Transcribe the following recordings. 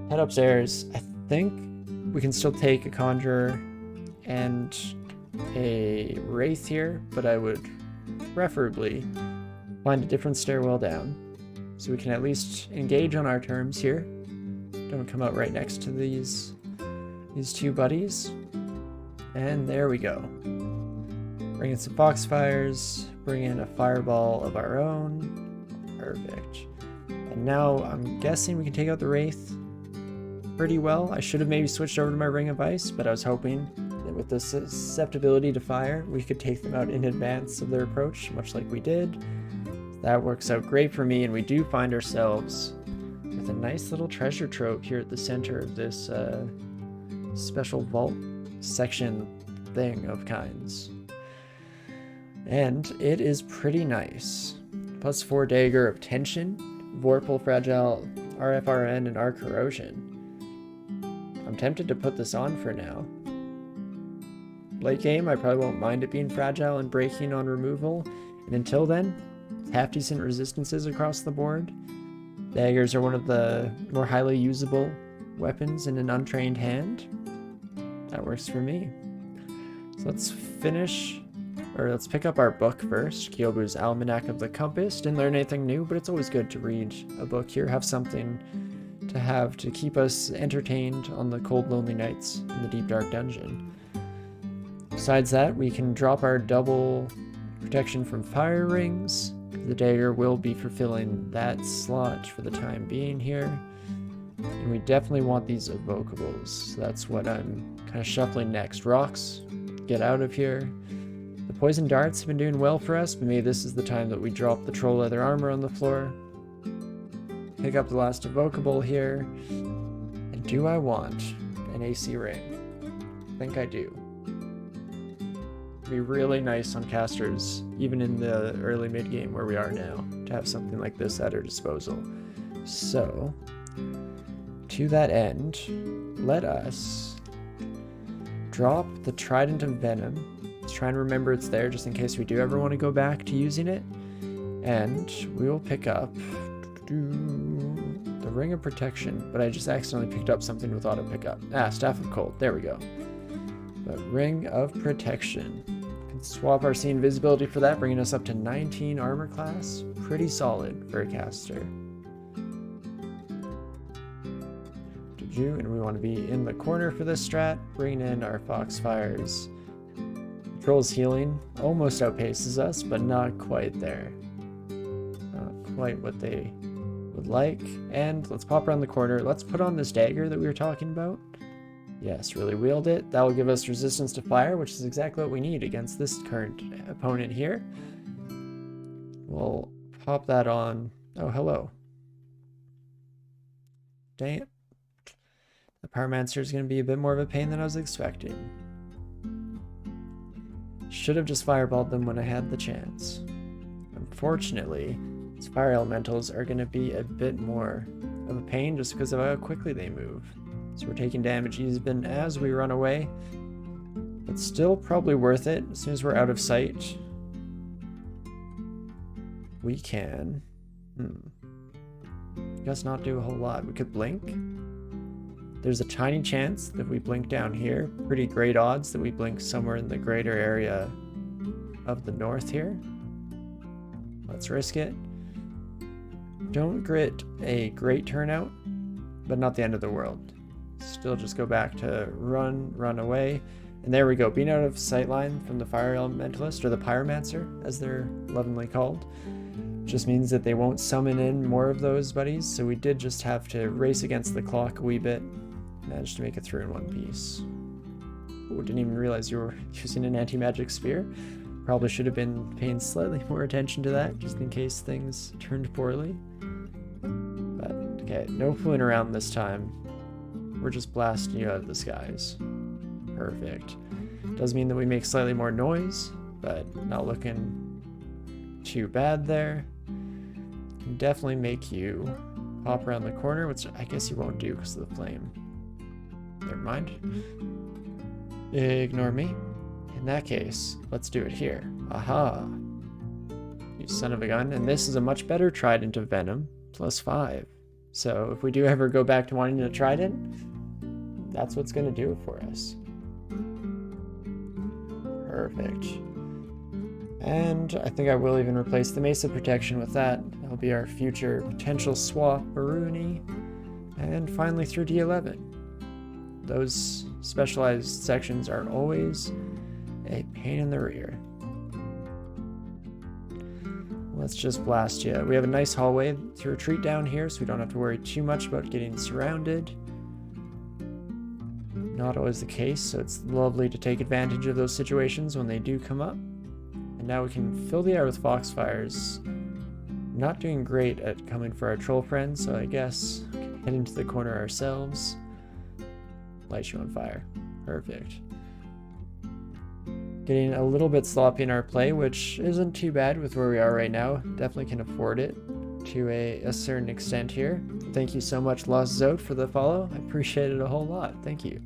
Head upstairs. I think we can still take a conjurer and a wraith here, but I would preferably find a different stairwell down so we can at least engage on our terms here. Don't come out right next to these two buddies. And there we go. Bring in some foxfires, bring in a fireball of our own. Perfect. And now I'm guessing we can take out the wraith pretty well. I should have maybe switched over to my ring of ice, but I was hoping that with the susceptibility to fire, we could take them out in advance of their approach, much like we did. That works out great for me, and we do find ourselves with a nice little treasure trove here at the center of this special vault section thing of kinds. And it is pretty nice. +4 dagger of tension, Vorpal, Fragile, RFRN, and Arc Corrosion. I'm tempted to put this on for now. Late game, I probably won't mind it being fragile and breaking on removal. And until then, half decent resistances across the board. Daggers are one of the more highly usable weapons in an untrained hand. That works for me. So let's let's pick up our book first. Kyobu's Almanac of the Compass. Didn't learn anything new, but it's always good to read a book here. Have something to keep us entertained on the cold, lonely nights in the deep, dark dungeon. Besides that, we can drop our double protection from fire rings. The dagger will be fulfilling that slot for the time being here. And we definitely want these evocables. So that's what I'm kind of shuffling next. Rocks, get out of here. The poison darts have been doing well for us, but maybe this is the time that we drop the troll leather armor on the floor. Pick up the last evocable here. And do I want an AC ring? I think I do. It'd be really nice on casters, even in the early mid-game where we are now, to have something like this at our disposal. So, to that end, let us drop the Trident of Venom. Let's try and remember it's there just in case we do ever want to go back to using it. And we will pick up the Ring of Protection, but I just accidentally picked up something with auto pickup. Staff of Cold. There we go. But Ring of Protection. Can swap our scene visibility for that, bringing us up to 19 armor class. Pretty solid for a caster. And we want to be in the corner for this strat, bringing in our Foxfires. Troll's healing almost outpaces us, but not quite there. Not quite what they would like. And let's pop around the corner. Let's put on this dagger that we were talking about. Yes, really wield it. That will give us resistance to fire, which is exactly what we need against this current opponent here. We'll pop that on. Oh, hello. Dang it. The Pyromancer is going to be a bit more of a pain than I was expecting. Should have just fireballed them when I had the chance. Unfortunately, these fire elementals are going to be a bit more of a pain just because of how quickly they move. So we're taking damage even as we run away. But still probably worth it. As soon as we're out of sight, we can... guess not do a whole lot. We could blink. There's a tiny chance that we blink down here. Pretty great odds that we blink somewhere in the greater area of the north here. Let's risk it. Don't grit a great turnout, but not the end of the world. Still just go back to run away. And there we go. Being out of sightline from the Fire Elementalist, or the Pyromancer, as they're lovingly called, just means that they won't summon in more of those buddies. So we did just have to race against the clock a wee bit. Managed to make it through in one piece. Oh, didn't even realize you were using an anti-magic spear. Probably should have been paying slightly more attention to that, just in case things turned poorly. But, okay, no fooling around this time. We're just blasting you out of the skies. Perfect. Does mean that we make slightly more noise, but not looking too bad there. Can definitely make you pop around the corner, which I guess you won't do because of the flame. Never mind. Ignore me. In that case, let's do it here. Aha! You son of a gun. And this is a much better Trident of Venom. +5. So if we do ever go back to wanting a trident, that's what's going to do it for us. Perfect. And I think I will even replace the Mesa Protection with that. That'll be our future potential swap Baruni. And finally through D11. Those specialized sections are always a pain in the rear. Let's just blast you. We have a nice hallway to retreat down here, so we don't have to worry too much about getting surrounded. Not always the case, so it's lovely to take advantage of those situations when they do come up. And now we can fill the air with foxfires. Not doing great at coming for our troll friends, so I guess we can head into the corner ourselves. Light you on fire. Perfect. Getting a little bit sloppy in our play, which isn't too bad with where we are right now. Definitely can afford it to a certain extent here. Thank you so much, Lost Zot, for the follow. I appreciate it a whole lot. Thank you.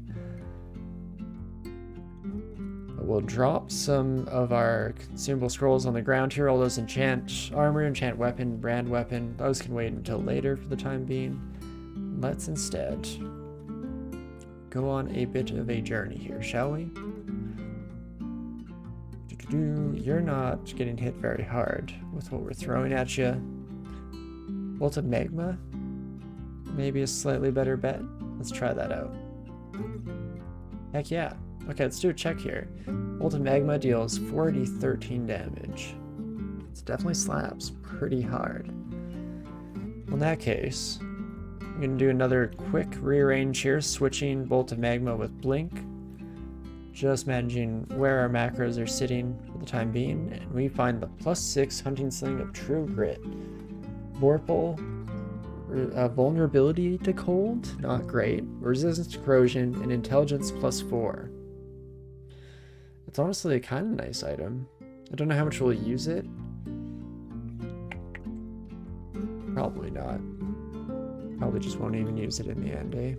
We'll drop some of our consumable scrolls on the ground here. All those enchant armor, enchant weapon, brand weapon. Those can wait until later for the time being. Let's instead go on a bit of a journey here, shall we? You're not getting hit very hard with what we're throwing at you. Bolt of Magma? Maybe a slightly better bet. Let's try that out. Heck yeah. Okay, let's do a check here. Bolt of Magma deals 4d13 damage. It definitely slaps pretty hard. Well, in that case, I'm going to do another quick rearrange here, switching Bolt of Magma with Blink. Just managing where our macros are sitting for the time being, and we find the +6 Hunting Sling of True Grit. Vorpal, vulnerability to cold, not great. Resistance to corrosion, and intelligence +4. It's honestly a kind of nice item. I don't know how much we'll use it. Probably not. Probably just won't even use it in the end, eh?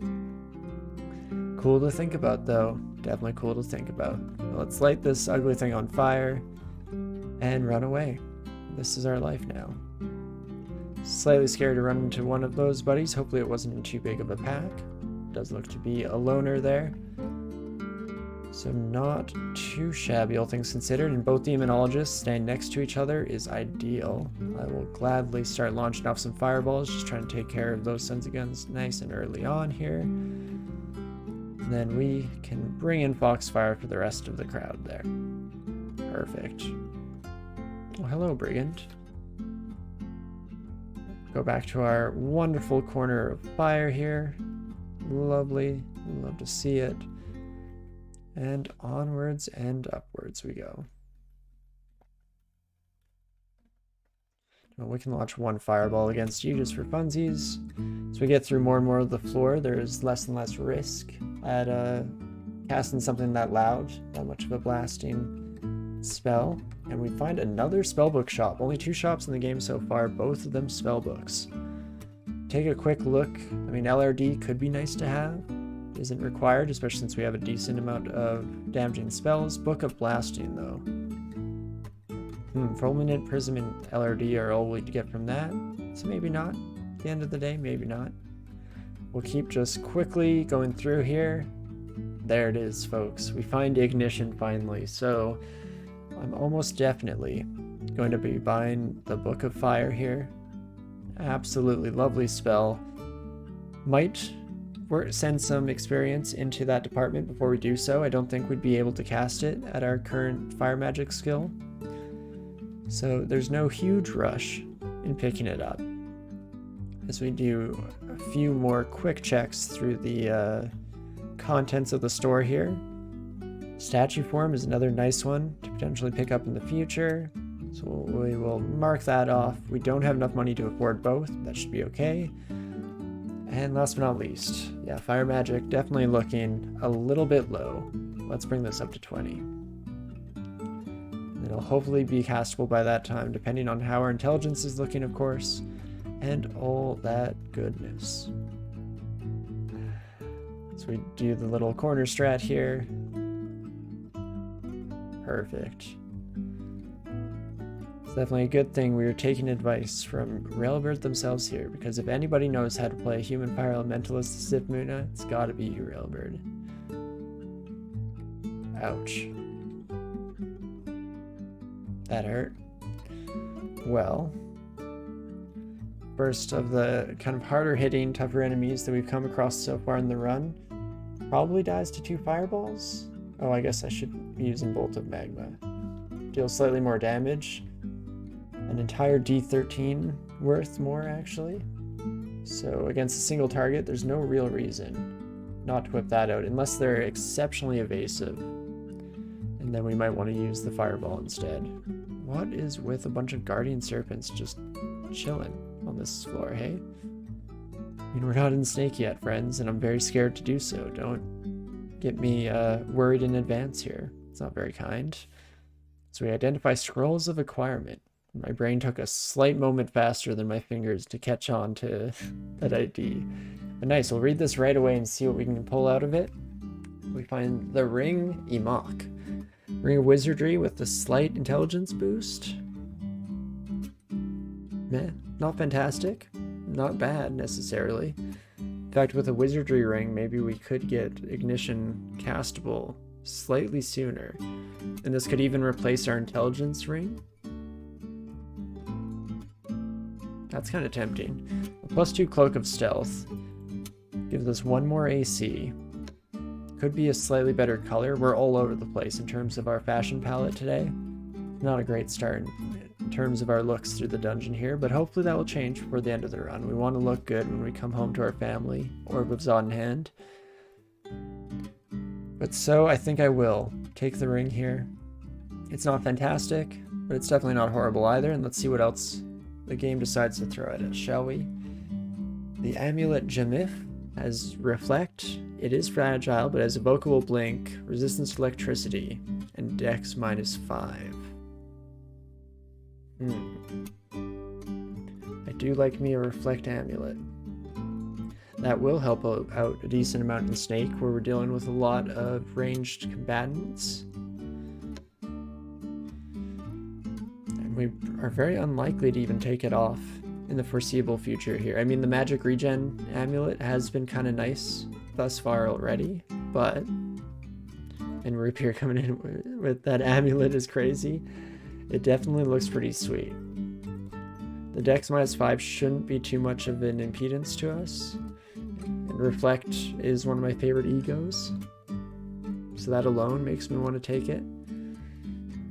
Cool to think about, though. Definitely cool to think about. Let's light this ugly thing on fire and run away. This is our life now. Slightly scared to run into one of those buddies. Hopefully it wasn't in too big of a pack. Does look to be a loner there. So not too shabby, all things considered, and both demonologists staying next to each other is ideal. I will gladly start launching off some fireballs, just trying to take care of those sons of guns nice and early on here. And then we can bring in Foxfire for the rest of the crowd there. Perfect. Well, hello, Brigand. Go back to our wonderful corner of fire here. Lovely. Love to see it. And onwards and upwards we go. Well, we can launch one fireball against you just for funsies. As we get through more and more of the floor, there's less and less risk at casting something that loud, that much of a blasting spell. And we find another spellbook shop. Only 2 shops in the game so far, both of them spellbooks. Take a quick look. I mean, LRD could be nice to have. Isn't required, especially since we have a decent amount of damaging spells. Book of Blasting, though. Fulminant, Prism, and LRD are all we get from that. So maybe not. At the end of the day, maybe not. We'll keep just quickly going through here. There it is, folks. We find Ignition finally. So I'm almost definitely going to be buying the Book of Fire here. Absolutely lovely spell. Might send some experience into that department before we do so. I don't think we'd be able to cast it at our current fire magic skill. So there's no huge rush in picking it up. As we do a few more quick checks through the contents of the store here. Statue form is another nice one to potentially pick up in the future. So we will mark that off. We don't have enough money to afford both. That should be okay. And last but not least, yeah, fire magic definitely looking a little bit low. Let's bring this up to 20. It'll hopefully be castable by that time, depending on how our intelligence is looking, of course, and all that goodness. So we do the little corner strat here. Perfect. It's definitely a good thing we were taking advice from Railbird themselves here, because if anybody knows how to play a human fire elementalist Sith Muna, it's gotta be you, Railbird. Ouch. That hurt. Well, first of the kind of harder hitting, tougher enemies that we've come across so far in the run probably dies to 2 fireballs. Oh, I guess I should be using Bolt of Magma. Deals slightly more damage. An entire D13 worth more, actually. So against a single target, there's no real reason not to whip that out, unless they're exceptionally evasive. And then we might want to use the fireball instead. What is with a bunch of guardian serpents just chilling on this floor, hey? I mean, we're not in Snake yet, friends, and I'm very scared to do so. Don't get me worried in advance here. It's not very kind. So we identify scrolls of acquirement. My brain took a slight moment faster than my fingers to catch on to that ID. But nice, we'll read this right away and see what we can pull out of it. We find the Ring Emok. Ring of Wizardry with a slight intelligence boost. Meh, not fantastic. Not bad, necessarily. In fact, with a Wizardry Ring, maybe we could get Ignition castable slightly sooner. And this could even replace our Intelligence Ring. That's kind of tempting. A +2 Cloak of Stealth gives us 1 more AC. Could be a slightly better color. We're all over the place in terms of our fashion palette today. Not a great start in terms of our looks through the dungeon here, but hopefully that will change before the end of the run. We want to look good when we come home to our family, Orb of Zot in hand. But so I think I will take the ring here. It's not fantastic, but it's definitely not horrible either, and let's see what else the game decides to throw at us, shall we? The Amulet Jamif has Reflect. It is fragile, but has Evocable Blink, Resistance to Electricity, and Dex -5. I do like me a Reflect Amulet. That will help out a decent amount in Snake, where we're dealing with a lot of ranged combatants. We are very unlikely to even take it off in the foreseeable future here. I mean, the magic regen amulet has been kind of nice thus far already, but... And Rapier coming in with that amulet is crazy. It definitely looks pretty sweet. The Dex -5 shouldn't be too much of an impedance to us. And Reflect is one of my favorite egos. So that alone makes me want to take it.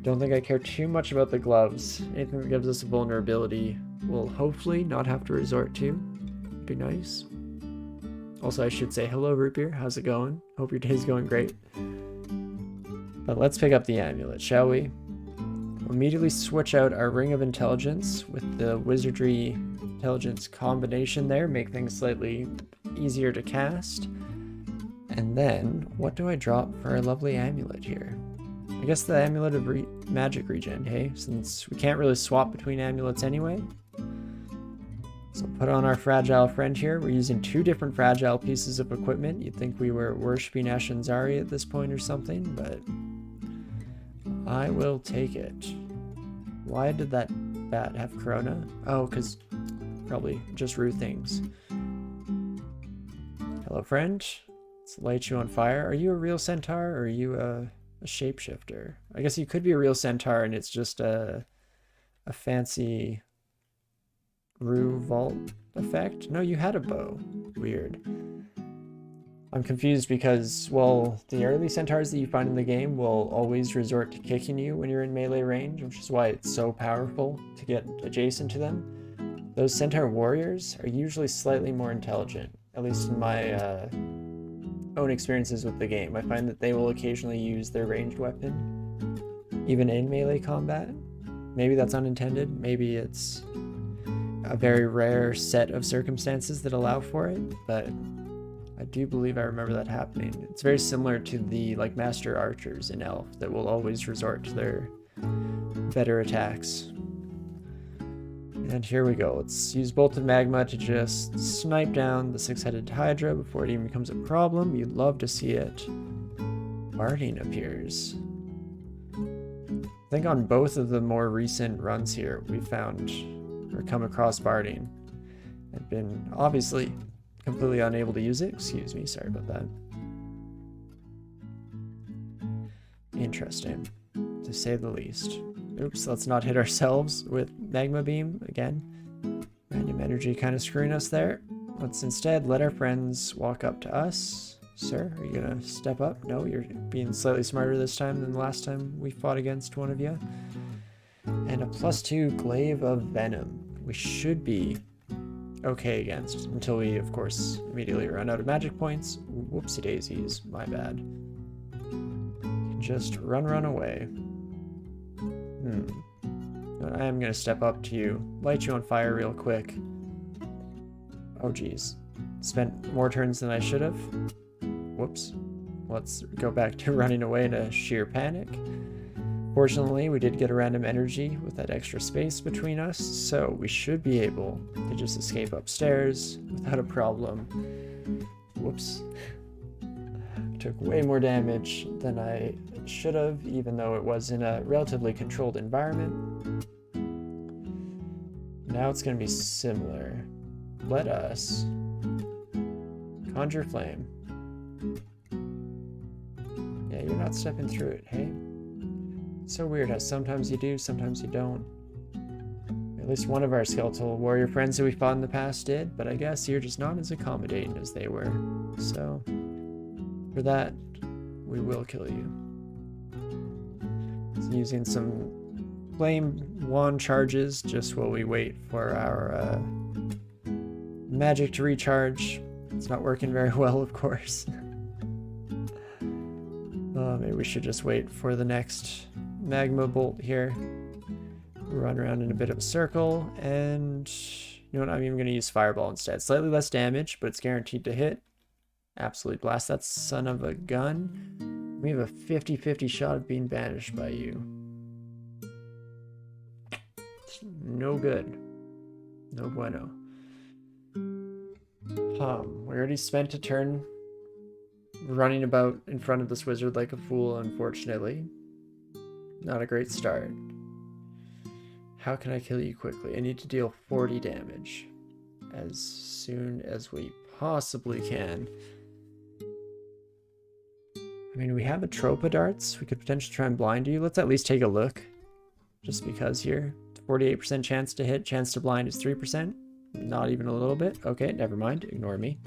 Don't think I care too much about the gloves. Anything that gives us a vulnerability we'll hopefully not have to resort to. Be nice. Also, I should say hello, Rapier. How's it going? Hope your day's going great. But let's pick up the amulet, shall we? We'll immediately switch out our Ring of Intelligence with the Wizardry Intelligence combination there, make things slightly easier to cast. And then, what do I drop for our lovely amulet here? I guess the Amulet of Magic Regen, hey? Since we can't really swap between amulets anyway. So put on our fragile friend here. We're using 2 different fragile pieces of equipment. You'd think we were worshipping Ashanzari at this point or something, but I will take it. Why did that bat have Corona? Oh, because probably just Rue things. Hello, friend. Let's light you on fire. Are you a real centaur or are you a shapeshifter? I guess you could be a real centaur and it's just a fancy Rue vault effect. No, you had a bow. Weird. I'm confused because, well, the early centaurs that you find in the game will always resort to kicking you when you're in melee range, which is why it's so powerful to get adjacent to them. Those centaur warriors are usually slightly more intelligent, at least in my own experiences with the game. I find that they will occasionally use their ranged weapon, even in melee combat. Maybe that's unintended. Maybe it's a very rare set of circumstances that allow for it, but I do believe I remember that happening. It's very similar to the master archers in Elf that will always resort to their better attacks. And here we go. Let's use Bolt of Magma to just snipe down the 6-headed Hydra before it even becomes a problem. You'd love to see it. Barding appears. I think on both of the more recent runs here, we found or come across barding and been obviously completely unable to use it. Excuse me, sorry about that. Interesting, to say the least. Oops, let's not hit ourselves with Magma Beam again. Random energy kind of screwing us there. Let's instead let our friends walk up to us. Sir, are you gonna step up? No, you're being slightly smarter this time than the last time we fought against one of you. And a +2 Glaive of Venom. We should be okay against, until we, of course, immediately run out of magic points. Whoopsie daisies, my bad. Just run away. I am gonna step up to you, light you on fire real quick. Oh geez, spent more turns than I should have. Whoops. Let's go back to running away in a sheer panic. Fortunately, we did get a random energy with that extra space between us, so we should be able to just escape upstairs without a problem. Whoops. Took way more damage than I should have, even though it was in a relatively controlled environment. Now it's going to be similar. Let us conjure flame. Yeah, you're not stepping through it, hey? It's so weird how sometimes you do, sometimes you don't. At least one of our skeletal warrior friends who we fought in the past did, but I guess you're just not as accommodating as they were. So, for that, we will kill you. So using some flame wand charges just while we wait for our magic to recharge. It's not working very well, of course. Maybe we should just wait for the next magma bolt here. Run around in a bit of a circle, and you know what? I'm even going to use fireball instead. Slightly less damage, but it's guaranteed to hit. Absolutely blast that son of a gun. We have a 50-50 shot of being banished by you. No good. No bueno. We already spent a turn running about in front of this wizard like a fool, unfortunately. Not a great start. How can I kill you quickly? I need to deal 40 damage as soon as we possibly can. I mean, we have Atropa darts. We could potentially try and blind you. Let's at least take a look. Just because here. 48% chance to hit. Chance to blind is 3%. Not even a little bit. Okay, never mind. Ignore me.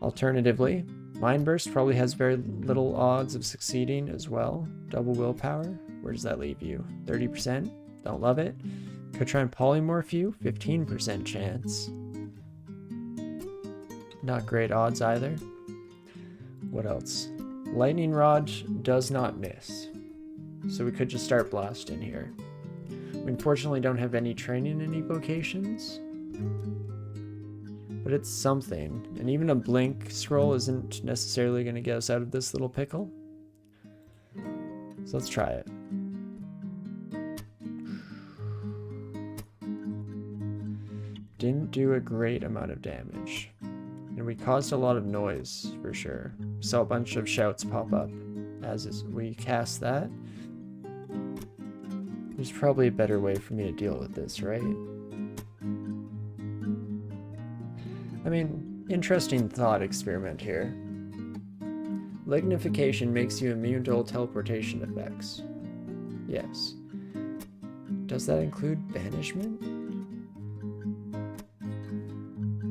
Alternatively, Mind Burst probably has very little odds of succeeding as well. Double willpower. Where does that leave you? 30%. Don't love it. Could try and polymorph you. 15% chance. Not great odds either. What else? Lightning Rod does not miss. So we could just start blasting here. We unfortunately don't have any training in evocations. But it's something. And even a blink scroll isn't necessarily going to get us out of this little pickle. So let's try it. Didn't do a great amount of damage. And we caused a lot of noise, for sure. Saw a bunch of shouts pop up as we cast that. There's probably a better way for me to deal with this, right? I mean, interesting thought experiment here. Lignification makes you immune to all teleportation effects. Yes. Does that include banishment?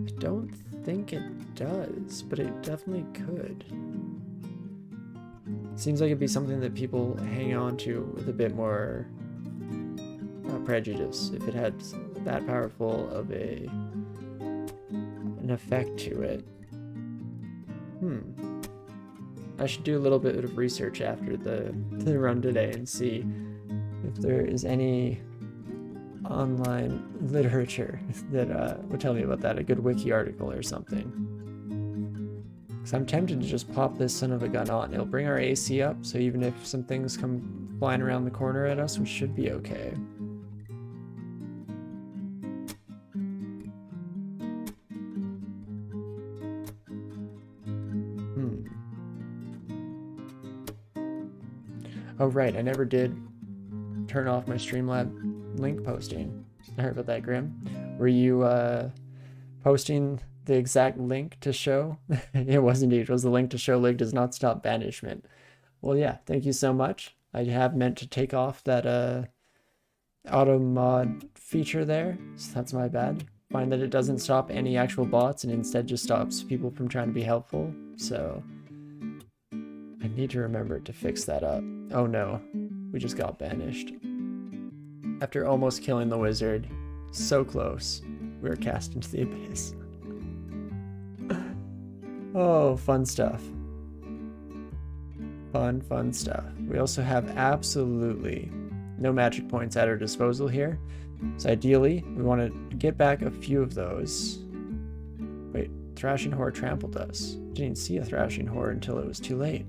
I don't think it does, but it definitely could. Seems like it'd be something that people hang on to with a bit more prejudice if it had that powerful of an effect to it. I should do a little bit of research after the run today and see if there is any online literature that would tell me about that, a good wiki article or something. Because I'm tempted to just pop this son of a gun on. It'll bring our AC up, so even if some things come flying around the corner at us, we should be okay. Oh right, I never did turn off my Streamlab link posting. Sorry about that, Grim. Were you posting the exact link to show? It was indeed. It was the link to show Lig does not stop banishment. Well, yeah, thank you so much. I have meant to take off that auto mod feature there, so that's my bad. Find that it doesn't stop any actual bots and instead just stops people from trying to be helpful, so I need to remember to fix that up. Oh no, we just got banished. After almost killing the wizard, so close, we were cast into the abyss. Oh, fun stuff. Fun stuff. We also have absolutely no magic points at our disposal here. So ideally, we want to get back a few of those. Wait, Thrashing Whore trampled us. Didn't see a Thrashing Whore until it was too late.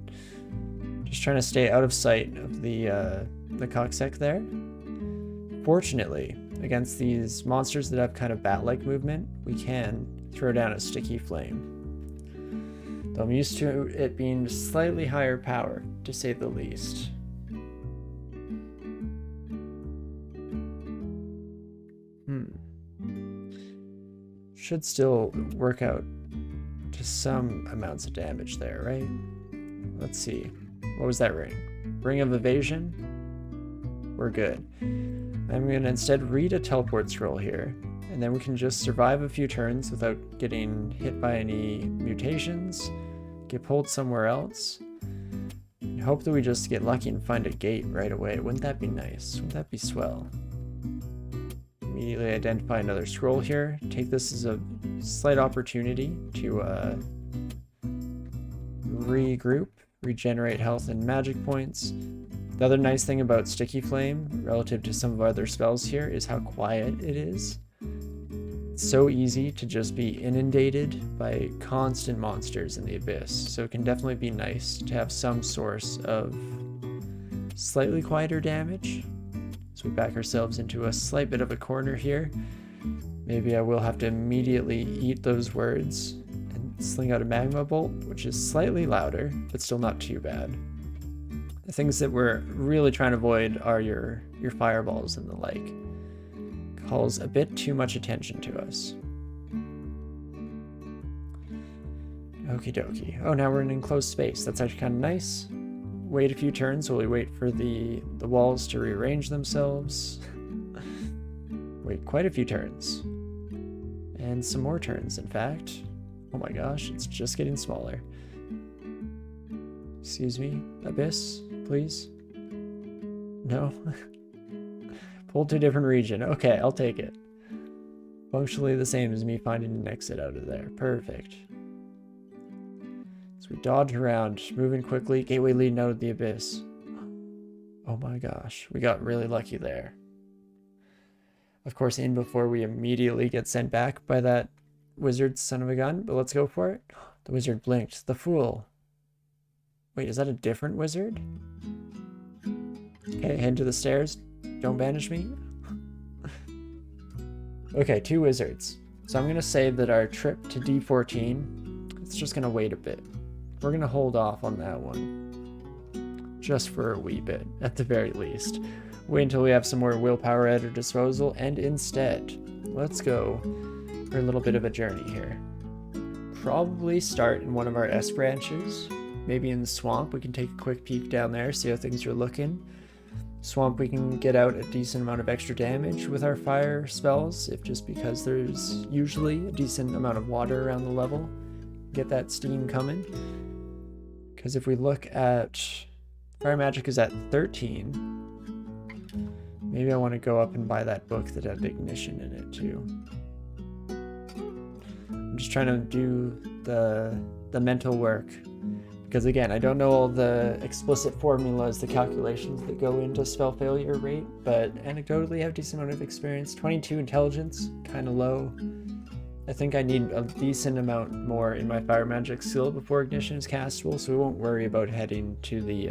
Just trying to stay out of sight of the cocksec there. Fortunately, against these monsters that have kind of bat-like movement, we can throw down a sticky flame. Though I'm used to it being slightly higher power, to say the least. Should still work out to some amounts of damage there, right? Let's see. What was that ring? Ring of Evasion? We're good. I'm going to instead read a teleport scroll here, and then we can just survive a few turns without getting hit by any mutations, get pulled somewhere else, and hope that we just get lucky and find a gate right away. Wouldn't that be nice? Wouldn't that be swell? Immediately identify another scroll here. Take this as a slight opportunity to regroup, regenerate health and magic points. The other nice thing about Sticky Flame relative to some of our other spells here is how quiet it is. It's so easy to just be inundated by constant monsters in the abyss, so it can definitely be nice to have some source of slightly quieter damage. So we back ourselves into a slight bit of a corner here. Maybe I will have to immediately eat those words and sling out a magma bolt, which is slightly louder, but still not too bad. The things that we're really trying to avoid are your fireballs and the like. Calls a bit too much attention to us. Okie dokie. Oh, now we're in enclosed space. That's actually kind of nice. Wait a few turns while we wait for the walls to rearrange themselves. Wait quite a few turns. And some more turns, in fact. Oh my gosh, it's just getting smaller. Excuse me, Abyss, please? No? Pulled to a different region. Okay, I'll take it. Functionally the same as me finding an exit out of there. Perfect. So we dodge around, moving quickly. Gateway leading out of the abyss. Oh my gosh, we got really lucky there. Of course, in before we immediately get sent back by that wizard son of a gun, but let's go for it. The wizard blinked. The fool. Wait, is that a different wizard? Okay, head to the stairs. Don't banish me. Okay, 2 wizards. So I'm going to say that our trip to D14, it's just going to wait a bit. We're going to hold off on that one. Just for a wee bit, at the very least. Wait until we have some more willpower at our disposal, and instead, let's go for a little bit of a journey here. Probably start in one of our S branches. Maybe in the swamp, we can take a quick peek down there, see how things are looking. Swamp, we can get out a decent amount of extra damage with our fire spells, if just because there's usually a decent amount of water around the level. Get that steam coming. Because if we look at... Fire magic is at 13. Maybe I want to go up and buy that book that had ignition in it too. I'm just trying to do the mental work. Because again, I don't know all the explicit formulas, the calculations that go into spell failure rate, but anecdotally I have a decent amount of experience. 22 intelligence, kind of low. I think I need a decent amount more in my fire magic skill before ignition is castable, so we won't worry about heading to the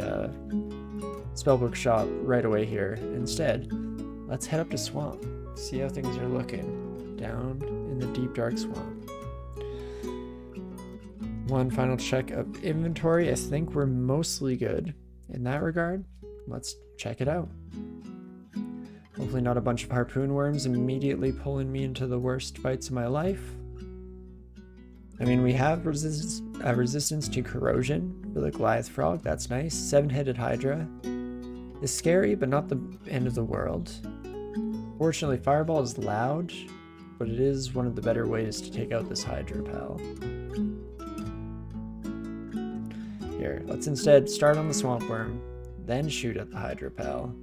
spellbook shop right away here. Instead, let's head up to swamp, see how things are looking down in the deep dark swamp. One final check of inventory. I think we're mostly good in that regard. Let's check it out. Hopefully not a bunch of harpoon worms immediately pulling me into the worst fights of my life. I mean, we have resistance to corrosion for the Goliath frog. That's nice. 7-headed Hydra is scary, but not the end of the world. Fortunately, Fireball is loud, but it is one of the better ways to take out this Hydra pal. Here, let's instead start on the Swamp Worm, then shoot at the Hydra pal.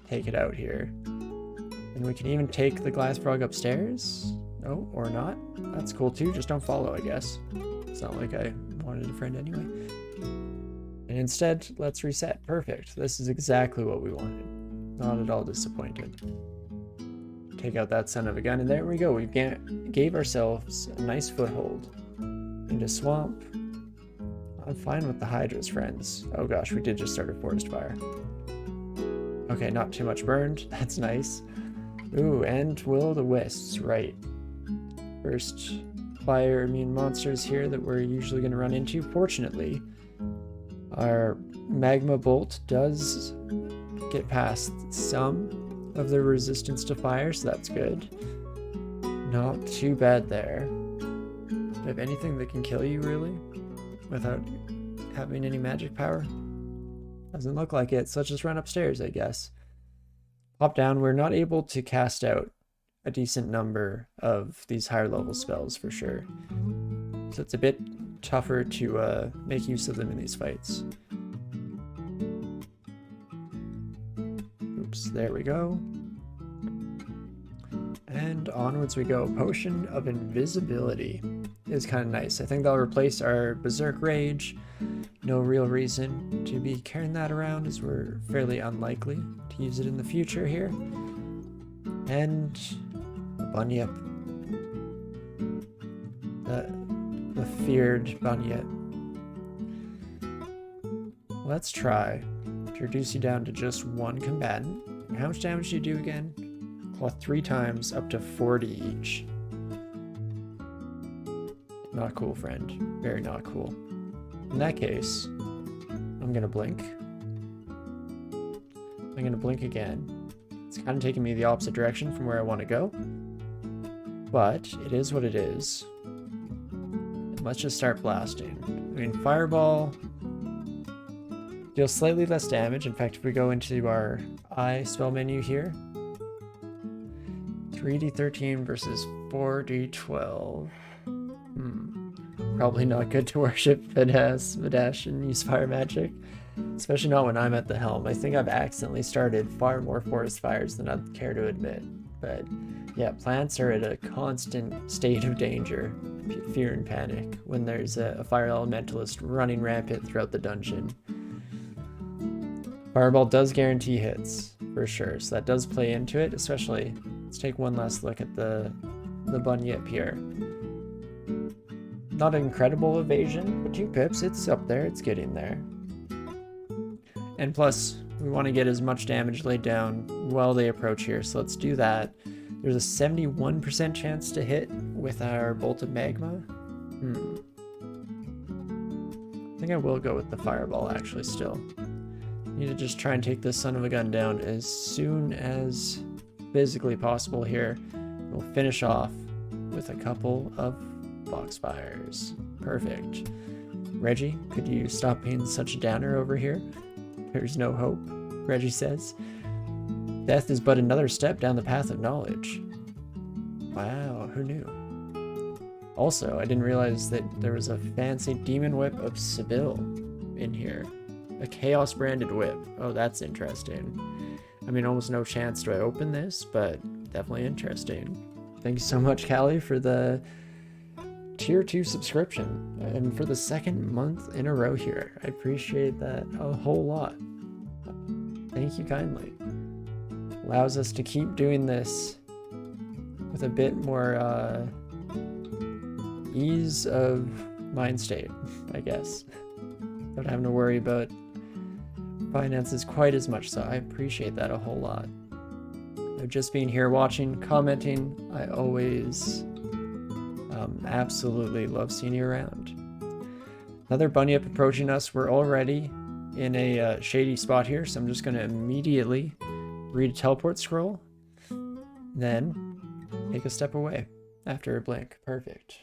Take it out here. And we can even take the glass frog upstairs. Oh, or not. That's cool too, just don't follow, I guess. It's not like I wanted a friend anyway. And instead, let's reset. Perfect. This is exactly what we wanted. Not at all disappointed. Take out that son of a gun, and there we go. We gave ourselves a nice foothold into swamp. I'm fine with the Hydras, friends. Oh gosh, we did just start a forest fire. Okay, not too much burned. That's nice. Ooh, and will-o'-the-wisps, right. First fire immune monsters here that we're usually going to run into. Fortunately, our magma bolt does get past some of the resistance to fire, so that's good. Not too bad there. Do you have anything that can kill you, really? Without having any magic power? Doesn't look like it, so let's just run upstairs, I guess. Pop down. We're not able to cast out a decent number of these higher level spells for sure. So it's a bit tougher to make use of them in these fights. Oops, there we go. And onwards we go. Potion of Invisibility is kind of nice. I think that'll replace our Berserk Rage. No real reason to be carrying that around, as we're fairly unlikely to use it in the future here. And the Bunyip. The feared Bunyip. Let's try to reduce you down to just one combatant. How much damage do you do again? Claw 3 times, up to 40 each. Not cool, friend. Very not cool. In that case, I'm gonna blink. I'm gonna blink again. It's kind of taking me the opposite direction from where I want to go. But it is what it is. And let's just start blasting. I mean, Fireball deals slightly less damage. In fact, if we go into our eye spell menu here, 3d13 versus 4d12. Probably not good to worship Vidash and use fire magic. Especially not when I'm at the helm. I think I've accidentally started far more forest fires than I'd care to admit. But yeah, plants are at a constant state of danger, fear and panic, when there's a fire elementalist running rampant throughout the dungeon. Fireball does guarantee hits, for sure, so that does play into it, especially. Let's take one last look at the Bunyip here. Not incredible evasion, but 2 pips, it's up there, it's getting there. And plus, we want to get as much damage laid down while they approach here, so let's do that. There's a 71% chance to hit with our Bolt of Magma. I think I will go with the Fireball, actually, still. Need to just try and take this son of a gun down as soon as physically possible here. We'll finish off with a couple of Foxfires. Perfect. Reggie, could you stop being such a downer over here? There's no hope, Reggie says. Death is but another step down the path of knowledge. Wow, who knew? Also, I didn't realize that there was a fancy Demon Whip of Sibyl in here. A Chaos branded whip. Oh, that's interesting. I mean, almost no chance do I open this, but definitely interesting. Thank you so much, Callie, for the tier 2 subscription and for the 2nd month in a row here. I appreciate that a whole lot. Thank you kindly. Allows us to keep doing this with a bit more ease of mind state, I guess. Not having to worry about finances quite as much, so I appreciate that a whole lot. Just being here watching, commenting, I always absolutely love seeing you around. Another Bunyip approaching us. We're already in a shady spot here, so I'm just going to immediately read a teleport scroll, then take a step away after a blink. Perfect.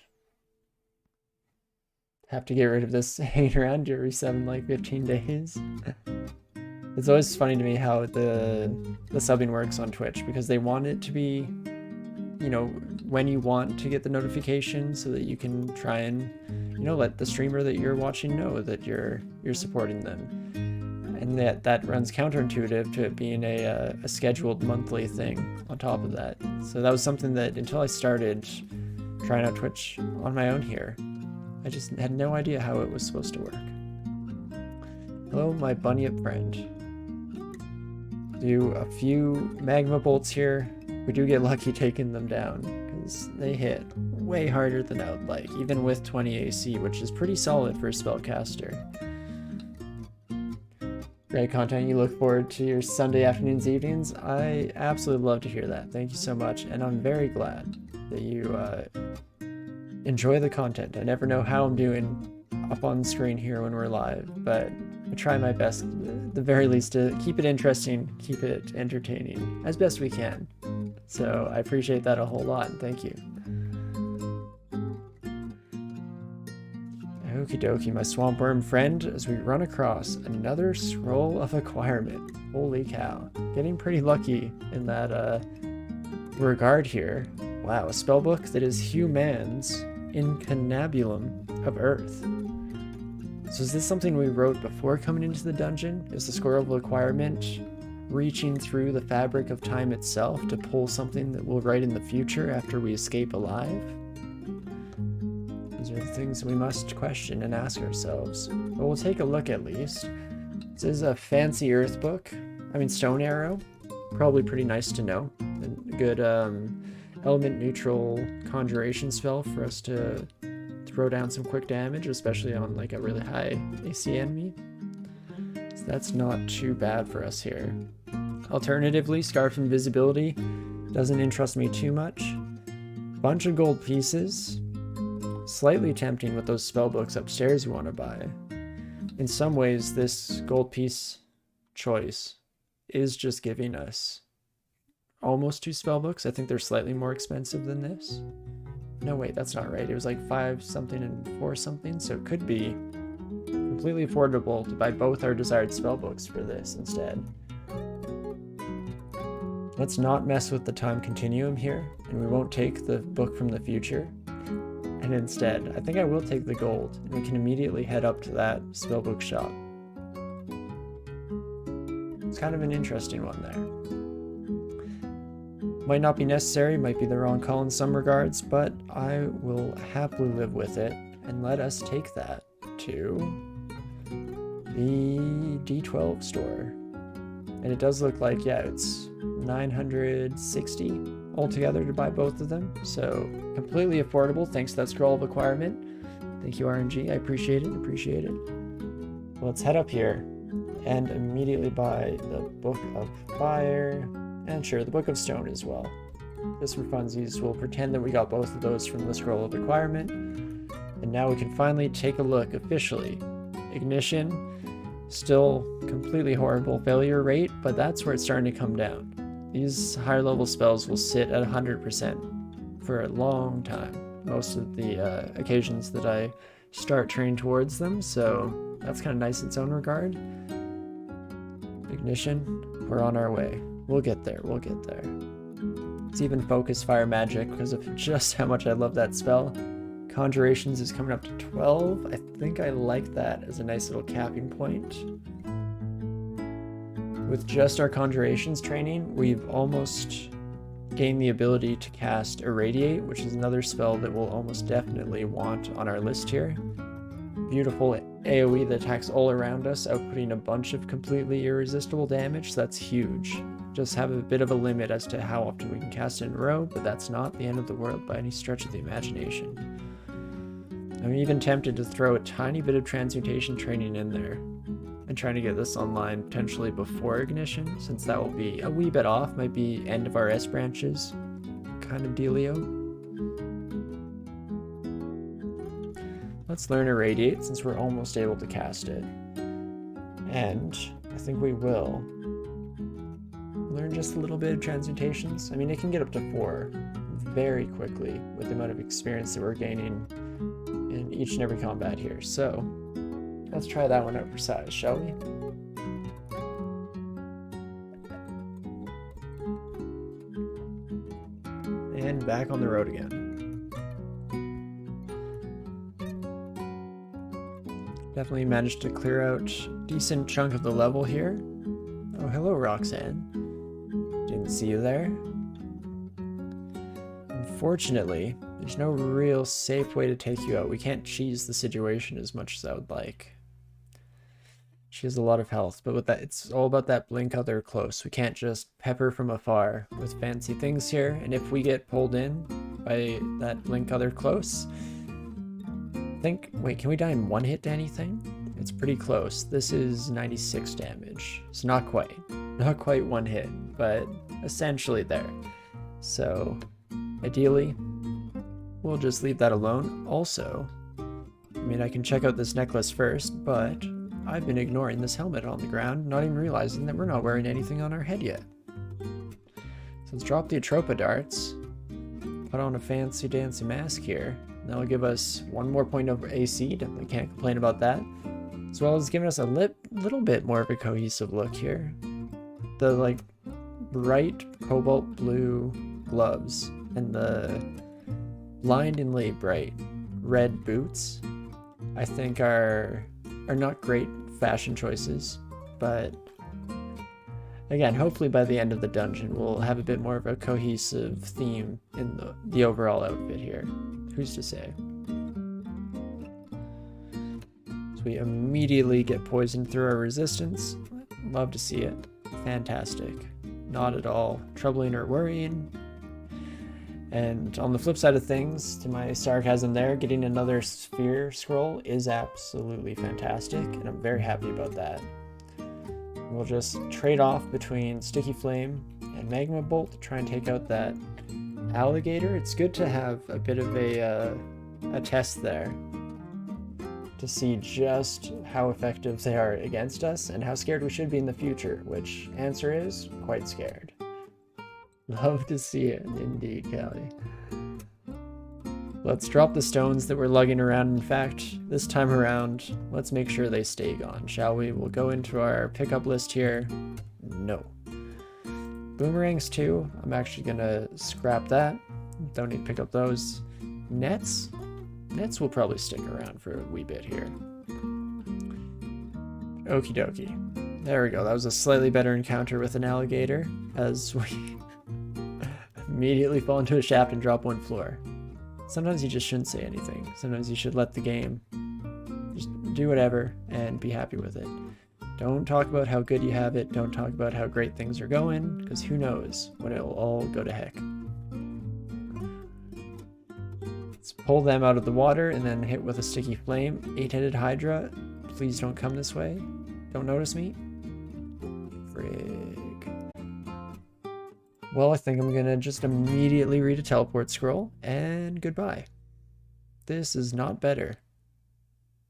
Have to get rid of this hanging around your reset in like 15 days. It's always funny to me how the subbing works on Twitch, because they want it to be, you know, when you want to get the notification so that you can try and, you know, let the streamer that you're watching know that you're supporting them. And that runs counterintuitive to it being a scheduled monthly thing on top of that. So that was something that until I started trying out Twitch on my own here, I just had no idea how it was supposed to work. Hello, my bunyip friend. Do a few magma bolts here. We do get lucky taking them down because they hit way harder than I would like, even with 20 AC, which is pretty solid for a spellcaster. Great content you look forward to your Sunday afternoons, evenings. I absolutely love to hear that. Thank you so much, and I'm very glad that you enjoy the content. I never know how I'm doing up on the screen here when we're live, but I try my best, at the very least, to keep it interesting, keep it entertaining as best we can. So I appreciate that a whole lot, and thank you. Okie dokie, my swamp worm friend, as we run across another scroll of acquirement. Holy cow. Getting pretty lucky in that regard here. Wow, a spellbook that is Human's Incunabulum of Earth. So is this something we wrote before coming into the dungeon? Is the scroll of acquirement reaching through the fabric of time itself to pull something that we'll write in the future after we escape alive? These are the things we must question and ask ourselves. But we'll take a look at least. This is a fancy earth book. I mean, stone arrow. Probably pretty nice to know. A good element neutral conjuration spell for us to throw down some quick damage, especially on like a really high AC enemy. So that's not too bad for us here. Alternatively, Scarf Invisibility doesn't interest me too much. Bunch of gold pieces. Slightly tempting with those spell books upstairs you want to buy. In some ways, this gold piece choice is just giving us almost 2 spell books. I think they're slightly more expensive than this. No, wait, that's not right. It was like 5 something and 4 something, so it could be completely affordable to buy both our desired spell books for this instead. Let's not mess with the time continuum here, and we won't take the book from the future. And instead, I think I will take the gold, and we can immediately head up to that spellbook shop. It's kind of an interesting one there. Might not be necessary, might be the wrong call in some regards, but I will happily live with it, and let us take that to the D12 store. And it does look like, yeah, it's 960 altogether to buy both of them, so completely affordable thanks to that scroll of acquirement. Thank you, RNG. I appreciate it. Well, let's head up here and immediately buy the Book of Fire, and sure, the Book of Stone as well. Just for funsies, we'll pretend that we got both of those from the scroll of acquirement, and now we can finally take a look officially. Ignition, still completely horrible failure rate, but that's where it's starting to come down. These higher level spells will sit at 100% for a long time, most of the occasions that I start training towards them, so that's kind of nice in its own regard. Ignition, we're on our way. We'll get there. Let's even focus fire magic because of just how much I love that spell. Conjurations is coming up to 12. I think I like that as a nice little capping point. With just our conjurations training, we've almost gained the ability to cast Irradiate, which is another spell that we'll almost definitely want on our list here. Beautiful AoE that attacks all around us, outputting a bunch of completely irresistible damage, so that's huge. Just have a bit of a limit as to how often we can cast it in a row, but that's not the end of the world by any stretch of the imagination. I'm even tempted to throw a tiny bit of transmutation training in there and trying to get this online potentially before Ignition, since that will be a wee bit off, might be end of our S branches kind of dealio. Let's learn Irradiate since we're almost able to cast it. And I think we will learn just a little bit of transmutations. I mean, it can get up to 4 very quickly with the amount of experience that we're gaining in each and every combat here. So let's try that one out for size, shall we? And back on the road again. Definitely managed to clear out a decent chunk of the level here. Oh, hello, Roxanne. Didn't see you there. Unfortunately, there's no real safe way to take you out. We can't cheese the situation as much as I would like. She has a lot of health, but with that, it's all about that blink other close. We can't just pepper from afar with fancy things here, and if we get pulled in by that blink other close, wait, can we die in 1 hit to anything? It's pretty close. This is 96 damage. So not quite 1 hit, but essentially there. So ideally, we'll just leave that alone. Also, I mean, I can check out this necklace first, but I've been ignoring this helmet on the ground, not even realizing that we're not wearing anything on our head yet. So let's drop the Atropa darts, put on a fancy dancy mask here. That'll give us 1 more point over AC, definitely can't complain about that. As well as giving us a little bit more of a cohesive look here. The like bright cobalt blue gloves and the blindingly bright red boots, I think are not great fashion choices, but again, hopefully by the end of the dungeon we'll have a bit more of a cohesive theme in the overall outfit here. Who's to say? So we immediately get poisoned through our resistance. Love to see it. Fantastic. Not at all troubling or worrying. And on the flip side of things, to my sarcasm there, getting another sphere scroll is absolutely fantastic, and I'm very happy about that. We'll just trade off between Sticky Flame and Magma Bolt to try and take out that alligator. It's good to have a bit of a test there to see just how effective they are against us and how scared we should be in the future, which answer is quite scared. Love to see it, indeed, Callie. Let's drop the stones that we're lugging around. In fact, this time around, let's make sure they stay gone, shall we? We'll go into our pickup list here. No. Boomerangs too. I'm actually gonna scrap that. Don't need to pick up those. Nets? Nets will probably stick around for a wee bit here. Okie dokie. There we go. That was a slightly better encounter with an alligator as we immediately fall into a shaft and drop 1 floor. Sometimes you just shouldn't say anything. Sometimes you should let the game just do whatever and be happy with it. Don't talk about how good you have it. Don't talk about how great things are going, because who knows when it'll all go to heck. Let's pull them out of the water and then hit with a Sticky Flame. 8-headed Hydra, please don't come this way. Don't notice me. Frig. Well, I think I'm gonna just immediately read a teleport scroll, and goodbye. This is not better.